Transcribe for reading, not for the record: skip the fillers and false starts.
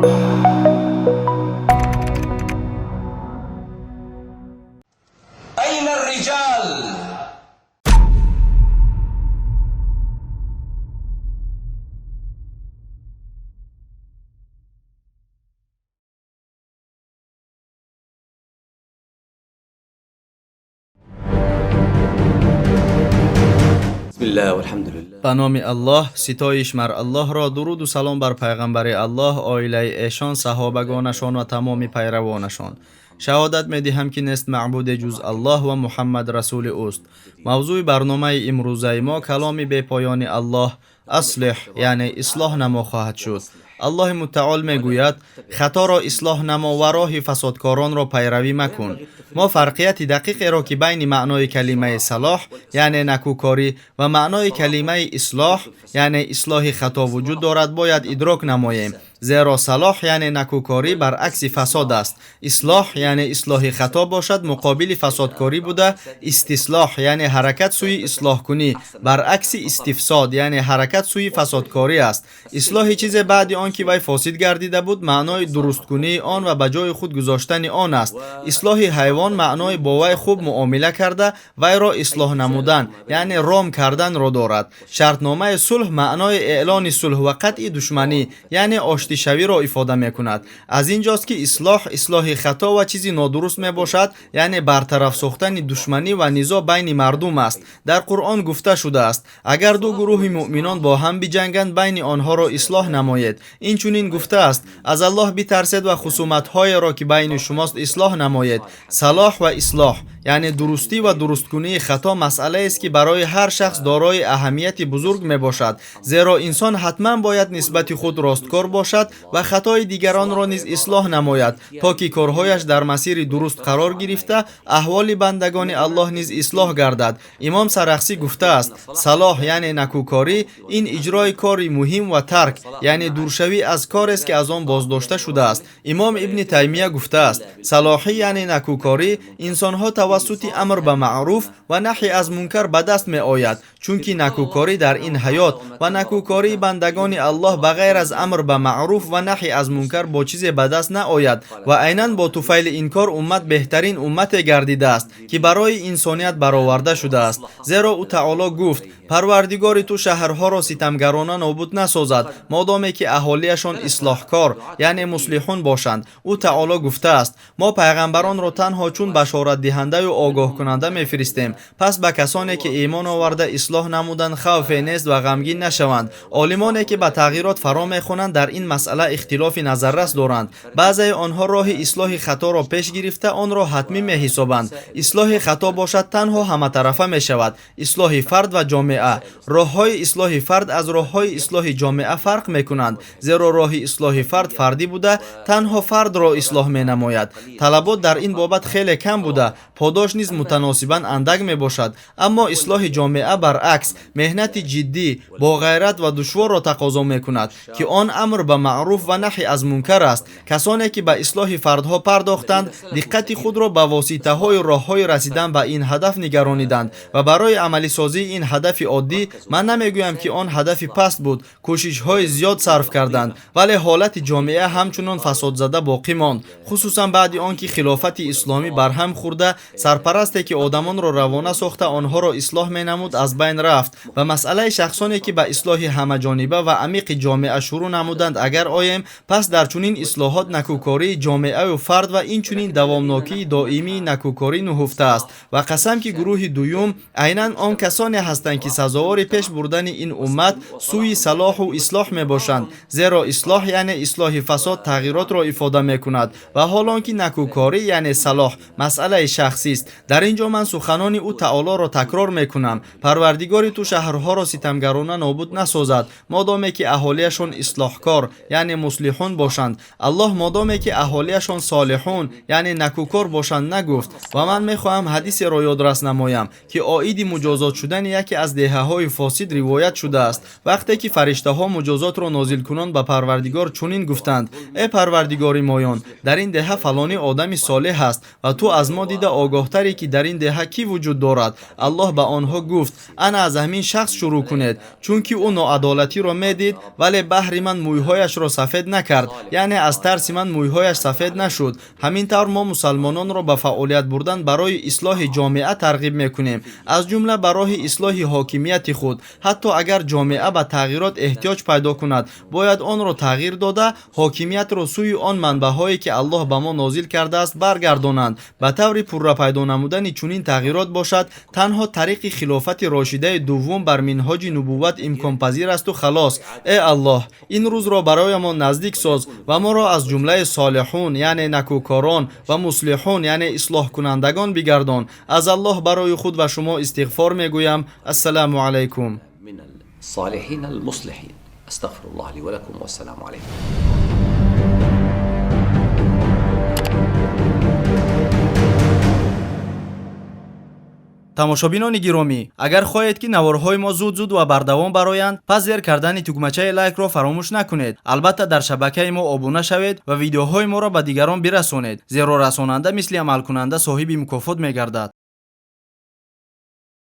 أين الرجال؟ بسم الحمدلله. به نام الله، ستایش مر الله را. درود و سلام بر پیغمبر الله، آیله ایشان، صحابگانشان و تمام پیروانشان. شهادت می دهم که نیست معبود جز الله و محمد رسول اوست. موضوع برنامه امروزه ما کلام به پایان الله، اصلح یعنی اصلاح نما خواهد شد. الله متعال می گوید خطا را اصلاح نما و راه فسادکاران را پیروی مکن. ما فرقیت دقیق را که بین معنای کلمه صلاح یعنی نکوکاری و معنای کلمه اصلاح یعنی اصلاح خطا وجود دارد باید ادراک نماییم. زیرا صلاح یعنی نکوکاری برعکس فساد است. اصلاح یعنی اصلاح خطا باشد مقابل فسادکاری بوده. استصلاح یعنی حرکت سوی اصلاح کنی برعکس استفساد یعنی حرکت سوی فسادکاری است. اصلاح چیز بعد آن که وی فاسد گردیده بود معنای درست کنی آن و به جای خود گذاشتن آن است. اصلاح حیوان معنای با وی خوب معامله کرده وی را اصلاح نمودن یعنی رام کردن را دارد. شرطنامه صلح معنای اعلان صلح و قطع دشمنی یعنی آشتی شوی را افاده می کند. از اینجاست که اصلاح خطا و چیزی نادرست می باشد یعنی برطرف ساختن دشمنی و نزاع بین مردم است. در قرآن گفته شده است اگر دو گروه مؤمنان با هم بجنگند بین آنها را اصلاح نمایید. این چنین گفته است از الله بترسید و خصومت های را که بین شماست اصلاح نمایید. صلاح و اصلاح یعنی درستی و درست کنی خطا مسئله است که برای هر شخص دارای اهمیت بزرگ می باشد. زیرا انسان حتما باید نسبت خود راستکار باشد و خطای دیگران را نیز اصلاح نماید تا که کارهایش در مسیر درست قرار گرفته احوال بندگان الله نیز اصلاح گردد. امام سرخسی گفته است صلاح یعنی نکوکاری این اجرای کاری مهم و ترک یعنی دورشوی از کار است که از آن بازداشته شده است. امام ابن تیمیه گفته است صلاحی یعنی نکوکاری انسانها توسط امر به معروف و نهی از منکر به دست می آید چونکه نکوکاری در این حیات و نکوکاری بندگان الله بغیر از امر به معروف و نهی از منکر با چیز به دست نآید و عیناً با طفیل این کار امت بهترین امت گردیده است که برای انسانیت برآورده شده است. زیرا او تعالی گفت پروردگار تو شهرها را ستمگرانه نابود نسازد مادامی که اهالیشان اصلاح کار یعنی مصلحون باشند. او تعالی گفته است ما پیغمبران را تنها چون بشارت دهنده و آگاه کننده میفرستیم پس به کسانی که ایمان آورده اصلاح نمودند خوف نیست و غمگین نشوند. عالمانی که به تغییرات فرا میخوانند در این مسئله اختلاف نظررس دارند. بعضی آنها راه اصلاح خطا را پیش گرفته آن را حتمی میحسابند. اصلاح خطا باشد تنها همه طرفه می شود. اصلاح فرد و جامعه راههای اصلاح فرد از راههای اصلاح جامعه فرق میکنند زیرا راه اصلاح فرد فردی بوده تنها فرد را اصلاح می نماید. طلبات در این بابت خیلی کم بوده پاداش نیز متناسباً اندک می باشد. اما اصلاح جامعه برعکس مهنت جدی با غیرت و دشوار را تقاضا می کند که آن امر به معروف و نهی از منکر است. کسانی که به اصلاح فردها پرداختند دقت خود را به واسطه های راههای رسیدن به این هدف نگرانیدند و برای عملی سازی این هدف عادی من نمیگویم که آن هدف پست بود کوشش های زیاد صرف کردند ولی حالت جامعه همچنان فساد زده باقی ماند خصوصا بعد آنکه خلافت اسلامی برهم خورده سرپرستی که آدمان را روانه ساخته آنها را اصلاح می نمود از بین رفت و مسئله شخصانی که به اصلاح همه جانبه و عمیق جامعه شروع نمودند اگر آیم پس در چنین اصلاحات نکوکاری جامعه و فرد و این چنین دوامناکی دائمی نکوکاری نهفته است و قسم که گروه دوم عیناً آن کسانی هستند که سزاوار پیش بردن این امت سوی صلاح و اصلاح می باشند زیرا اصلاح یعنی اصلاح فساد تغییرات را افاده می کند و حالان که نکوکاری یعنی صلاح مسئله شخصی است. در اینجا من سخنان او تعالی را تکرار می کنم پروردگار تو شهرها را ستمگرانه نابود نسازد مادامی که اهالیشان اصلاح کار یعنی مصلحون باشند. الله مادامی که اهالیشان صالحون یعنی نکوکار باشند نگفت و من می خواهم حدیث را یادرس نمایم که عاید مجازات شدن یکی از دهه های فاسد روایت شده است. وقتی که فرشته ها مجازات را نازل کنند به پروردگار چنین گفتند ای پروردگار مایان در این دهه فلانی آدمی صالح است و تو از ما دیده огоҳтаре ки дар ин деҳа кӣ вуҷуд дорад. Аллоҳ ба онҳо гуфт: ана аз ҳамин шахс шурӯъ кунед, чунки ӯ ноадолатиро медид, вале баҳри ман мӯйҳояшро сафед накард, яъне аз тарси ман мӯйҳояш сафед нашуд. ҳамин тавр мо мусалмононро ба фаъолият бурдан барои ислоҳи ҷомеа тарғиб мекунем, аз ҷумла ба роҳи ислоҳи ҳокимияти худ. ҳатто агар ҷомеа ба тағйирот эҳтиёҷ пайдо кунад, бояд онро тағйир дода, ҳокимиятро сӯи он манбаъҳое ки Аллоҳ ба мо нозил кардааст баргардонанд. ба таври пурра пайдо намудани чунин тағйирот бошад, танҳо тариқи хилофати рошидаи дуввум бар минҳоҷи нубувват имконпазир асту халос. э Аллоҳ, ин рӯзро бароямон наздик соз ва моро аз ҷумлаи солиҳун, яъне накӯкорон, ва муслиҳун, яъне ислоҳкунандагон бигардон. аз Аллоҳ барои худ ва шумо истиғфор мегӯям. ассалому алайкум. من الصالحين المصلحين. أستغفر الله لي ولكم والسلام عليكم. тамошобинони гиромӣ, агар хоҳед ки наворҳои мо зуд ва бардавом бароянд, пас зер кардани тугмачаи лайкро фаромӯш накунед. албатта дар шабакаи мо обуна шавед ва видеоҳои моро ба дигарон бирасонед, зеро расонанда мисли амалкунанда соҳиби мукофот мегардад.